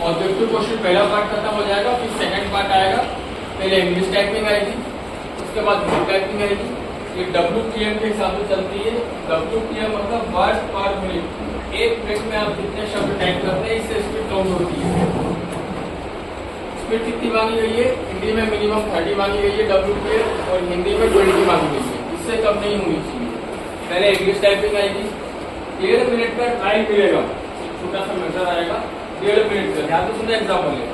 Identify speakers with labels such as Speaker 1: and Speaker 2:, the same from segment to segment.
Speaker 1: Objective question पहला part खत्म हो जाएगा, फिर सेकंड पार्ट आएगा। पहले इंग्लिश टाइपिंग आएगी, उसके बाद हिंदी टाइपिंग आएगी। ये WPM के हिसाब से चलती है। WPM मतलब वर्ड पर मिनट। एक मिनट में आप जितने शब्द टाइप करते हैं इससे स्पीड काउंट होती है। स्पीड कितनी मांगी गई है? हिंदी में मिनिमम 30 मांगी गई है WPM, और हिंदी में 20 मांगी गई है, इससे कम नहीं होनी चाहिए। पहले इंग्लिश टाइपिंग आएगी, 1.5 मिनट का टाइम मिलेगा, छोटा सा मैटर आएगा 1.5 मिनट का। ध्यान से सुनना एग्जाम्पल है,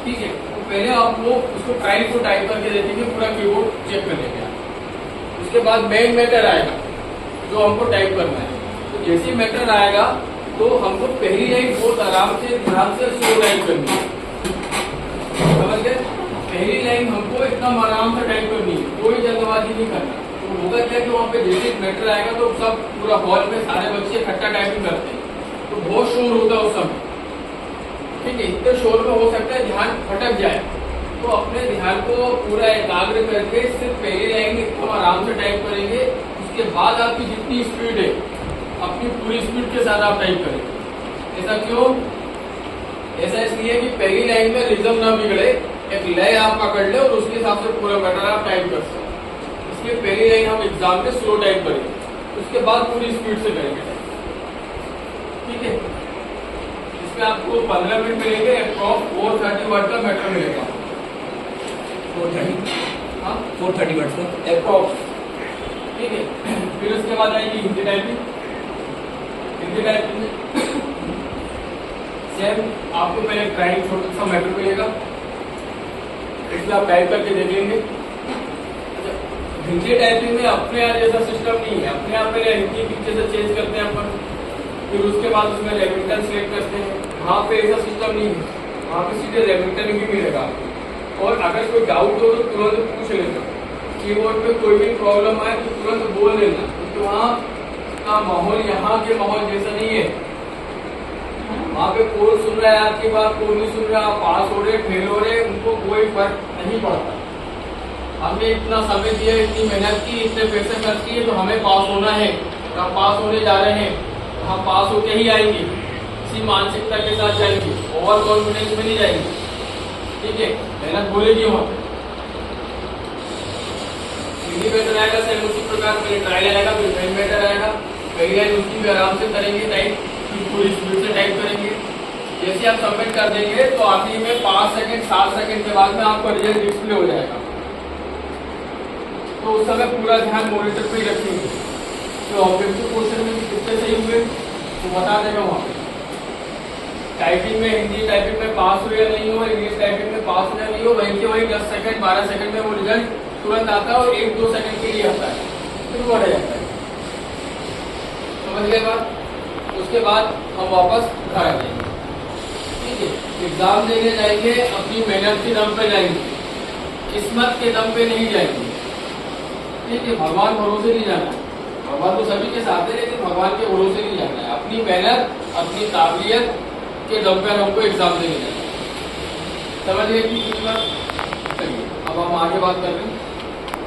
Speaker 1: ठीक है। तो पहले आप लोग उसको टाइप को टाइप करके देखेंगे, पूरा कीबोर्ड चेक कर लेंगे। उसके बाद मेन मैटर आएगा जो हमको टाइप करना है। तो जैसे मैटर आएगा तो हमको पहली लाइन बहुत आराम से ध्यान से स्लो टाइप करनी है, समझ गए? पहली लाइन हमको एकदम आराम से टाइप करनी है, कोई जल्दबाजी नहीं करना। तो होगा क्या कि वहाँ पे जैसे मैटर आएगा तो सब पूरा हॉल में सारे बच्चे इकट्ठा टाइपिंग करते हैं, तो बहुत शोर होता है उस समय, ठीक है। इतने शोर में हो सकता है ध्यान भटक जाए। तो अपने ध्यान को पूरा एकाग्र करके सिर्फ पहली लाइन एकदम आराम से टाइप करेंगे। उसके बाद आपकी जितनी स्पीड है अपनी पूरी स्पीड के साथ आप टाइप करेंगे। ऐसा क्यों? ऐसा इसलिए कि पहली लाइन में रिदम ना बिगड़े, एक लय आप पकड़ ले और उसके हिसाब से पूरा मैटर आप टाइप कर सकते। इसलिए पहली लाइन हम एग्जाम में स्लो टाइप करेंगे, उसके बाद पूरी स्पीड से करेंगे, ठीक है। इसमें आपको 15 मिनट मिलेंगे, अप्रॉक्स 430 वर्ड का मैटर मिलेगा। 430, हाँ 430 वर्ड का अप्रॉक्स, ठीक है। फिर उसके बाद आएगी हिंदी टाइपिंग। हिंदी टाइपिंग में सेम आपको पहले ट्राइंग छोटा सा मैटर मिलेगा, इसमें आप टाइप करके देख लेंगे। हिंदी टाइपिंग में अपने यहाँ जैसा सिस्टम नहीं है। अपने यहाँ पहले हिंदी पीछे से चेंज करते हैं अपन, फिर उसके बाद उसमें रेमिंगटन सिलेक्ट करते हैं। वहाँ पे ऐसा सिस्टम नहीं है, वहाँ पे सीधे रेमिंगटन ही मिलेगा आपको। और अगर कोई डाउट हो तो तुरंत पूछ लेना, कीबोर्ड पे कोई भी प्रॉब्लम आए तो तुरंत बोल देना, क्योंकि वहाँ का माहौल यहाँ के माहौल जैसा नहीं है। वहाँ पे कोई सुन रहा है आपकी बात, कोई नहीं सुन रहा, पास हो रहे फेल हो रहे, उनको कोई फर्क नहीं पड़ता। हमने इतना समय दिया, इतनी मेहनत की, इतने पैसे खर्च किए, तो हमें पास होना है, तो हम पास होने जा रहे हैं, तो हम पास होके ही आएंगे। इसी मानसिकता के साथ जाएंगे, ओवर कॉन्फिडेंस में नहीं जाएंगे, ठीक है। मेहनत बोलेगी वहाँ पे। हिंदी मैटर आएगा सेम उसी प्रकार, पहले ट्रायल आएगा, फिर मेन मैटर आएगा। पहली लाइन उसकी भी आराम से करेंगे टाइप, पूरी स्पीड से टाइप करेंगे। जैसे आप सबमिट कर देंगे तो आखिरी में 5 सेकंड 7 सेकंड के बाद में आपका रिजल्ट डिस्प्ले हो जाएगा। तो उस समय पूरा ध्यान मॉनिटर पे ही रखेंगे, तो ऑब्जेक्टिव क्वेश्चन में कितने सही हुए तो बता देगा वहाँ पे। टाइपिंग में, हिंदी टाइपिंग में पास हो या नहीं हो, इंग्लिश टाइपिंग में पास हो या नहीं हो, वहीं के वहीं 10 सेकंड 12 सेकंड में वो रिजल्ट तुरंत आता है, और 1-2 सेकंड के लिए आता है, फिर बढ़ जाता है। समझ गए बात? उसके बाद हम वापस घर आ जाएंगे, ठीक है। एग्जाम देने जाएंगे, अपनी मेहनत के दम पे जाएंगे, किस्मत के दम पे नहीं जाएंगे, ठीक है। भगवान भरोसे नहीं जाना है, भगवान तो सभी के साथ है, लेकिन भगवान के भरोसे नहीं जाना है। अपनी मेहनत, अपनी काबिलियत के दम पर हमको एग्जाम देने जाना है। समझ गए कि कितना? चलिए अब हम आगे बात कर रहे हैं।